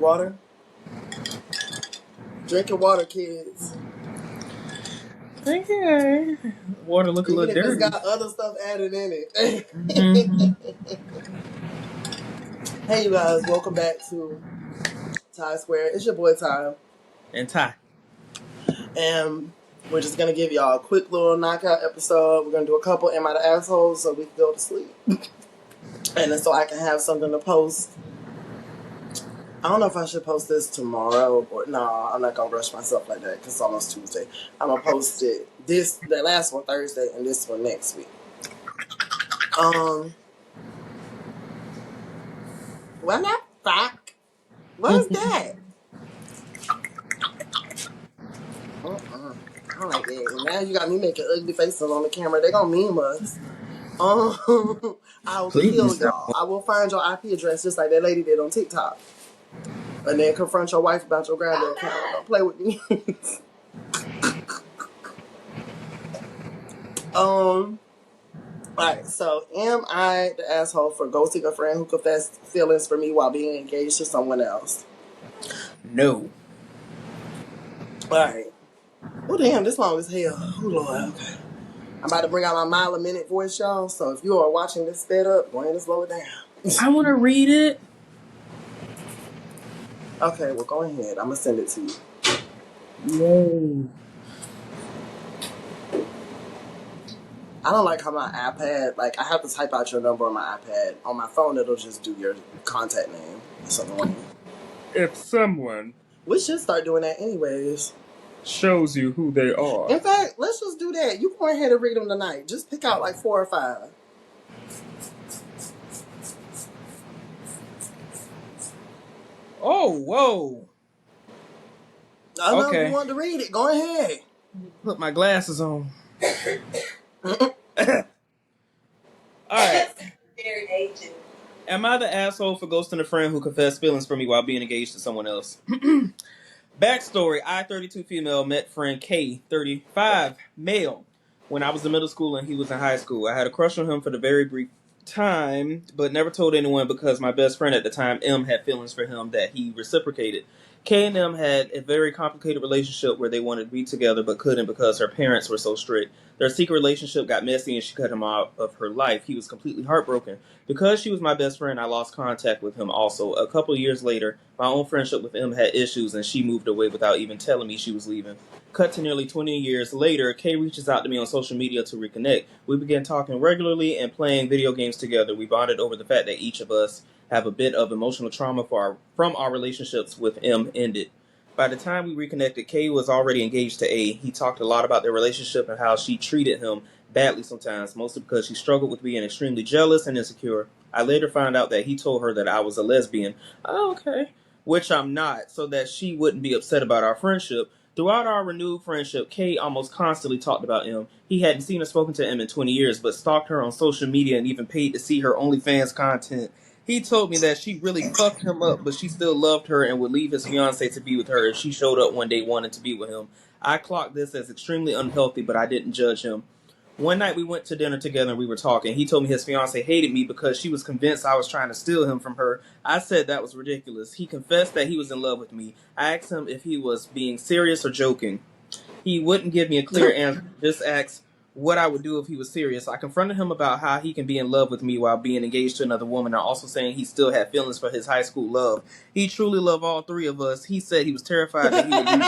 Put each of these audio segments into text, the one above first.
Water. Drink your water, kids. Okay. Water look a Even little if it's dirty. got other stuff added in it. Mm-hmm. Hey, you guys. Welcome back to Ty Square. It's your boy, Ty. And Ty. And we're just going to give y'all a quick little knockout episode. We're going to do a couple Am I the Asshole so we can go to sleep. And then so I can have something to post. I don't know if I should post this tomorrow or no. I'm not gonna rush myself like that because it's almost Tuesday. I'm gonna post it the last one Thursday and this one next week. What the fuck? What is that? I don't like that. And now you got me making ugly faces on the camera. They gonna meme us. I'll kill Please don't. y'all. I will find your IP address just like that lady did on TikTok. And then confront your wife about your Grindr account. Don't play with me. Alright, so am I the asshole for ghosting a friend who confessed feelings for me while being engaged to someone else? No. Alright. Oh damn, this long as hell. Oh Lord, okay. I'm about to bring out my mile a minute voice, y'all. So if you are watching this sped up, go ahead and slow it down. I want to read it. Okay, well go ahead. I'm gonna send it to you. Yay. I don't like how my iPad, like I have to type out your number on my iPad. On my phone, it'll just do your contact name. It's annoying. If someone We should start doing that anyways. shows you who they are. In fact, let's just do that. You go ahead and read them tonight. Just pick out like 4 or 5. Oh, whoa. I know Okay. if you want to read it. Go ahead. Put my glasses on. Alright. Am I the asshole for ghosting a friend who confessed feelings for me while being engaged to someone else? Backstory, I, 32 female, met friend K, 35 male, when I was in middle school and he was in high school. I had a crush on him for the very brief time, but never told anyone because my best friend at the time, M, had feelings for him that he reciprocated. K and M had a very complicated relationship where they wanted to be together but couldn't because her parents were so strict. Their secret relationship got messy and she cut him out of her life. He was completely heartbroken. Because she was my best friend, I lost contact with him also. A couple of years later, my own friendship with M had issues and she moved away without even telling me she was leaving. Cut to nearly 20 years later, Kay reaches out to me on social media to reconnect. We began talking regularly and playing video games together. We bonded over the fact that each of us have a bit of emotional trauma from our relationships with M ended. By the time we reconnected, Kay was already engaged to A. He talked a lot about their relationship and how she treated him badly sometimes, mostly because she struggled with being extremely jealous and insecure. I later found out that he told her that I was a lesbian. Oh, okay. Which I'm not, so that she wouldn't be upset about our friendship. Throughout our renewed friendship, Kay almost constantly talked about M. He hadn't seen or spoken to M in 20 years, but stalked her on social media and even paid to see her OnlyFans content. He told me that she really fucked him up, but she still loved her and would leave his fiance to be with her if she showed up one day wanting to be with him. I clocked this as extremely unhealthy, but I didn't judge him. One night we went to dinner together and we were talking. He told me his fiance hated me because she was convinced I was trying to steal him from her. I said that was ridiculous. He confessed that he was in love with me. I asked him if he was being serious or joking. He wouldn't give me a clear answer, just asked what I would do if he was serious. I confronted him about how he can be in love with me while being engaged to another woman, and also saying he still had feelings for his high school love. He truly loved all three of us. He said he was terrified that he would leave me.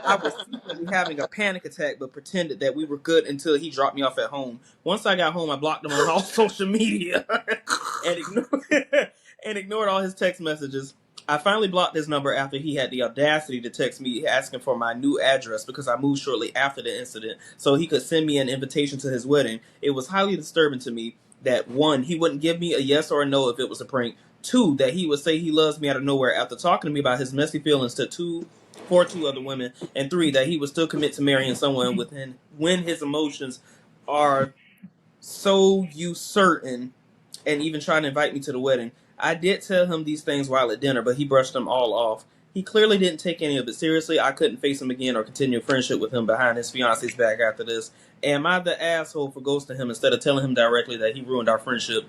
I was secretly having a panic attack, but pretended that we were good until he dropped me off at home. Once I got home, I blocked him on all social media and ignored all his text messages. I finally blocked his number after he had the audacity to text me asking for my new address because I moved shortly after the incident so he could send me an invitation to his wedding. It was highly disturbing to me that, 1, he wouldn't give me a yes or a no if it was a prank. 2, that he would say he loves me out of nowhere after talking to me about his messy feelings to 2 other women. And 3, that he would still commit to marrying someone when his emotions are so certain and even trying to invite me to the wedding. I did tell him these things while at dinner, but he brushed them all off. He clearly didn't take any of it seriously. I couldn't face him again or continue a friendship with him behind his fiance's back after this. Am I the asshole for ghosting him instead of telling him directly that he ruined our friendship?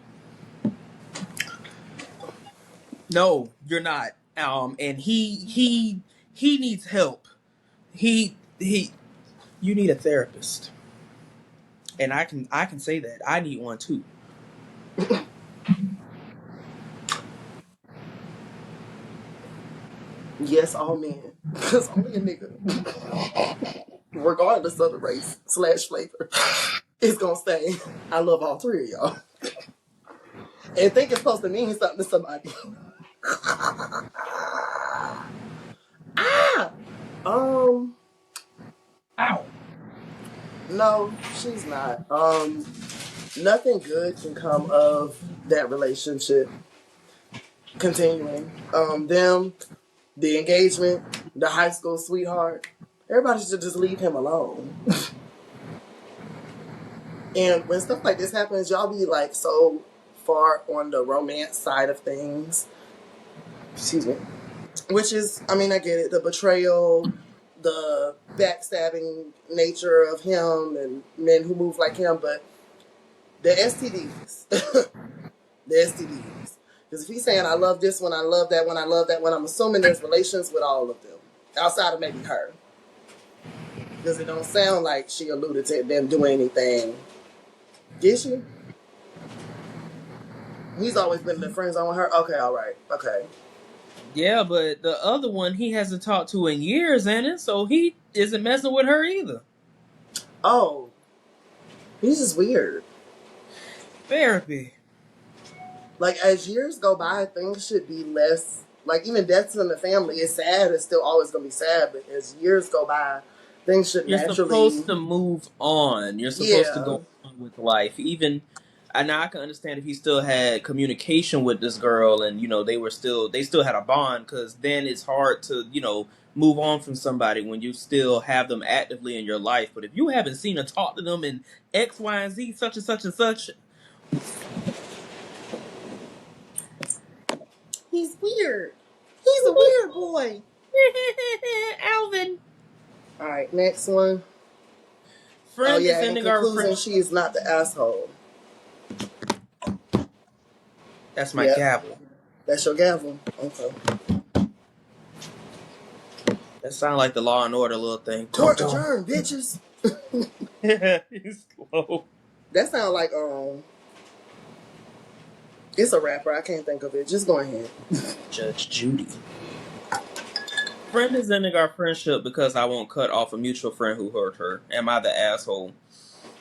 No, you're not. And he needs help. He you need a therapist. And I can say that. I need one too. Yes, all men. Because only a nigga, regardless of the race / flavor, is gonna say, I love all three of y'all. And think it's supposed to mean something to somebody. Ah! Um, Ow. no, she's not. Nothing good can come of that relationship continuing. The engagement, the high school sweetheart, everybody should just leave him alone. And when stuff like this happens, y'all be like so far on the romance side of things. Excuse me. Which is, I mean, I get it. The betrayal, the backstabbing nature of him and men who move like him, but the STDs. The STDs. Because if he's saying, I love this one, I love that one, I love that one, I'm assuming there's relations with all of them. Outside of maybe her. Because it don't sound like she alluded to them doing anything. Did she? He's always been in the friend zone with her. Okay, all right. Okay. Yeah, but the other one he hasn't talked to in years, and so he isn't messing with her either. Oh. He's just weird. Therapy. Like, as years go by, things should be less. Like, even deaths in the family, it's sad. It's still always going to be sad. But as years go by, things should You're naturally. supposed to move on. You're supposed to Yeah. go on with life. Even, and I can understand if he still had communication with this girl, and they still had a bond. Because then it's hard to move on from somebody when you still have them actively in your life. But if you haven't seen or talked to them in X, Y, and Z, such and such and such, He's weird. He's a weird boy. Alvin. All right, next one. Friend is In ending our conclusion, friendship. she is not the asshole. That's my Yep. gavel. That's your gavel. Okay. That sounds like the Law and Order little thing. Court adjourned, bitches. He's slow. That sounds like it's a rapper. I can't think of it. Just go ahead. Judge Judy. Friend is ending our friendship because I won't cut off a mutual friend who hurt her. Am I the asshole?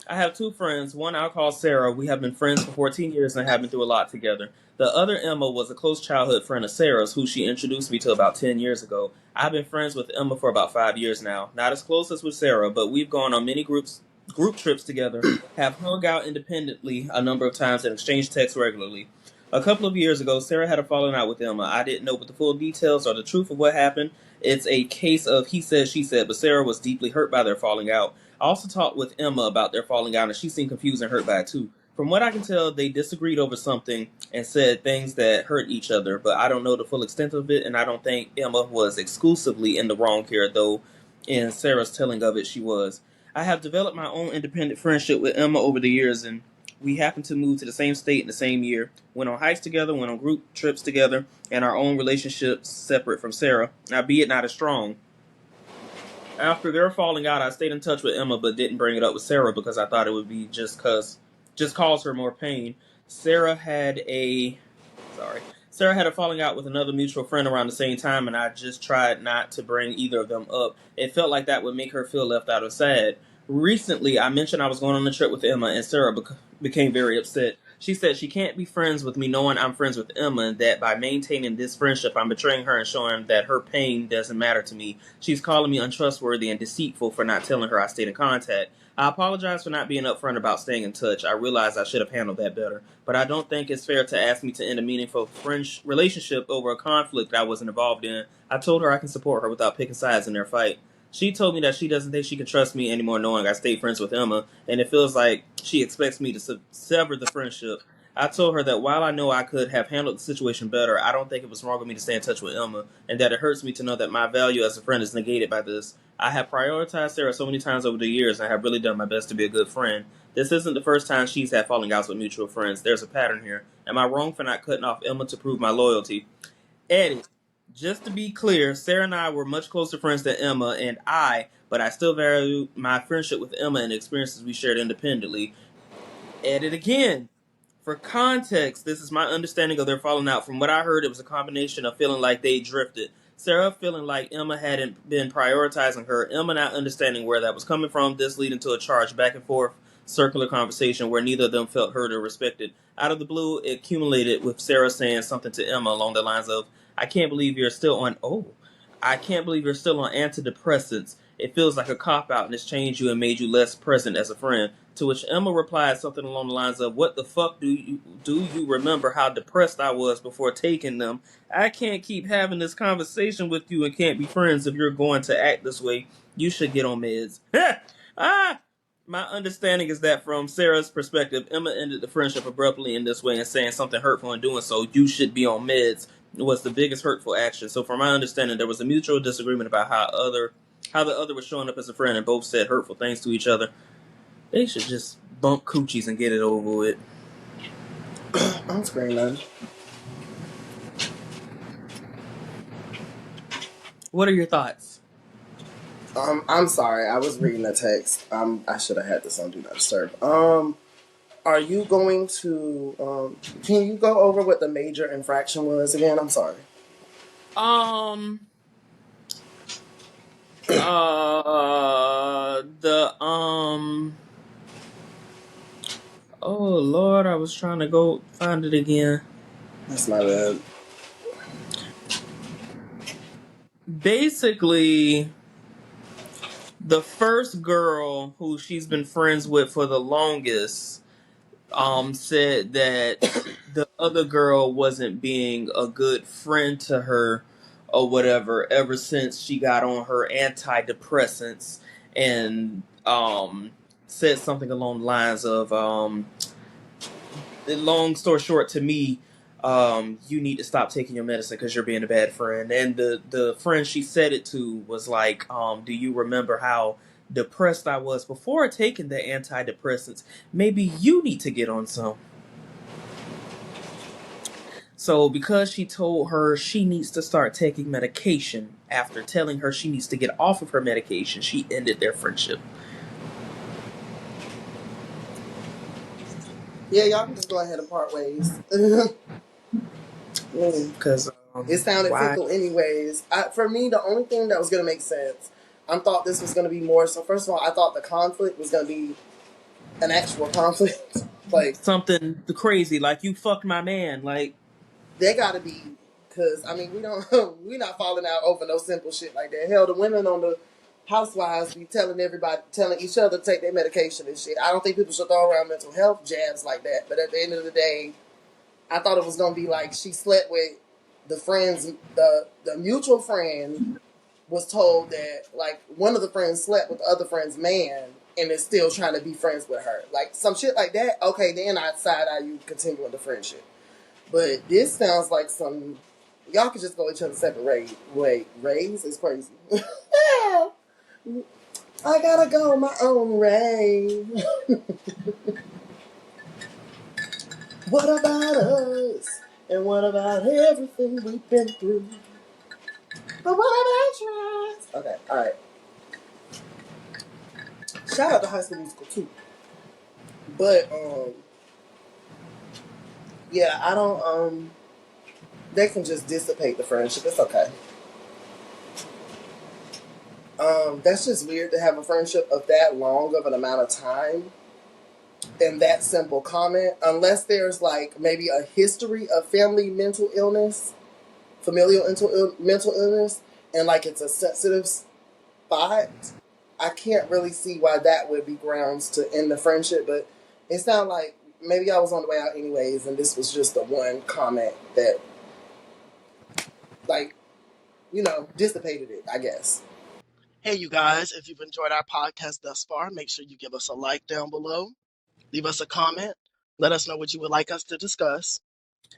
I have two friends. One I'll call Sarah. We have been friends for 14 years and have been through a lot together. The other, Emma, was a close childhood friend of Sarah's who she introduced me to about 10 years ago. I've been friends with Emma for about 5 years now. Not as close as with Sarah, but we've gone on many group trips together, have hung out independently a number of times, and exchanged texts regularly. A couple of years ago, Sarah had a falling out with Emma. I didn't know the full details or the truth of what happened. It's a case of he said, she said, but Sarah was deeply hurt by their falling out. I also talked with Emma about their falling out, and she seemed confused and hurt by it too. From what I can tell, they disagreed over something and said things that hurt each other, but I don't know the full extent of it, and I don't think Emma was exclusively in the wrong here, though in Sarah's telling of it, she was. I have developed my own independent friendship with Emma over the years, and we happened to move to the same state in the same year, went on hikes together, went on group trips together, and our own relationships separate from Sarah, now be it not as strong. After their falling out, I stayed in touch with Emma, but didn't bring it up with Sarah because I thought it would be just cause her more pain. Sarah had a falling out with another mutual friend around the same time, and I just tried not to bring either of them up. It felt like that would make her feel left out or sad. Recently, I mentioned I was going on a trip with Emma, and Sarah became very upset. She said she can't be friends with me knowing I'm friends with Emma, and that by maintaining this friendship, I'm betraying her and showing that her pain doesn't matter to me. She's calling me untrustworthy and deceitful for not telling her I stayed in contact. I apologize for not being upfront about staying in touch. I realize I should have handled that better. But I don't think it's fair to ask me to end a meaningful relationship over a conflict I wasn't involved in. I told her I can support her without picking sides in their fight. She told me that she doesn't think she can trust me anymore knowing I stayed friends with Emma, and it feels like she expects me to sever the friendship. I told her that while I know I could have handled the situation better, I don't think it was wrong of me to stay in touch with Emma, and that it hurts me to know that my value as a friend is negated by this. I have prioritized Sarah so many times over the years, and I have really done my best to be a good friend. This isn't the first time she's had falling outs with mutual friends. There's a pattern here. Am I wrong for not cutting off Emma to prove my loyalty? Eddie, Just to be clear, Sarah and I were much closer friends than Emma and but I still value my friendship with Emma and the experiences we shared independently. Edit again. For context, this is my understanding of their falling out. From what I heard, it was a combination of feeling like they drifted. Sarah feeling like Emma hadn't been prioritizing her, Emma not understanding where that was coming from, this leading to a charged back and forth circular conversation where neither of them felt heard or respected. Out of the blue, it accumulated with Sarah saying something to Emma along the lines of, I can't believe you're still on, I can't believe you're still on antidepressants. It feels like a cop-out and it's changed you and made you less present as a friend. To which Emma replied something along the lines of, what the fuck do you remember how depressed I was before taking them? I can't keep having this conversation with you and can't be friends if you're going to act this way. You should get on meds. ah! My understanding is that from Sarah's perspective, Emma ended the friendship abruptly in this way and saying something hurtful and doing so, you should be on meds, was the biggest hurtful action. So from my understanding, there was a mutual disagreement about how the other was showing up as a friend and both said hurtful things to each other. They should just bump coochies and get it over with. I'm screaming. What are your thoughts? I'm sorry. I was reading the text. I should have had this on Do Not Disturb. Are you going to? Can you go over what the major infraction was again? I'm sorry. Oh Lord, I was trying to go find it again. That's my bad. Basically, the first girl who she's been friends with for the longest said that the other girl wasn't being a good friend to her or whatever ever since she got on her antidepressants, and said something along the lines of long story short, to me, you need to stop taking your medicine because you're being a bad friend. And the friend she said it to was like, do you remember how depressed I was before taking the antidepressants? Maybe you need to get on some. So because she told her she needs to start taking medication after telling her she needs to get off of her medication, she ended their friendship. Yeah, y'all can just go ahead and part ways. Because it sounded fickle anyways. For me, the only thing that was going to make sense, I thought this was going to be more. So first of all, I thought the conflict was going to be an actual conflict. Like something crazy, like you fucked my man. Like they got to be, because I mean we not falling out over no simple shit like that. Hell, the women on the Housewives be telling each other to take their medication and shit. I don't think people should throw around mental health jabs like that. But at the end of the day, I thought it was gonna be like she slept with the friends. The mutual friend was told that like one of the friends slept with the other friend's man and is still trying to be friends with her. Like some shit like that. Okay, then I'd side eye you continuing the friendship. But this sounds like some. Y'all could just go each other separate. Wait, raise is crazy. I gotta go my own way. What about us? And what about everything we've been through? But what about us? Okay, alright. Shout out to High School Musical too. But yeah, I don't they can just dissipate the friendship. It's okay. That's just weird to have a friendship of that long of an amount of time and that simple comment, unless there's like maybe a history of family mental illness, familial mental illness, and like it's a sensitive spot. I can't really see why that would be grounds to end the friendship, but it sounded like maybe I was on the way out anyways, and this was just the one comment that, like, dissipated it, I guess. Hey, you guys, if you've enjoyed our podcast thus far, make sure you give us a like down below. Leave us a comment. Let us know what you would like us to discuss.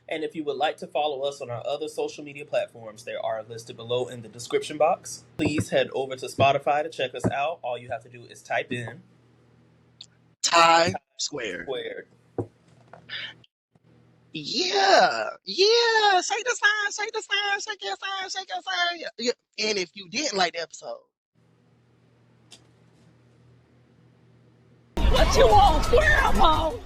And if you would like to follow us on our other social media platforms, they are listed below in the description box. Please head over to Spotify to check us out. All you have to do is type in Tie Squared. Yeah, yeah. Shake the sign, shake the sign, shake your sign, shake your sign. Yeah. And if you didn't like the episode, what you want, grandma?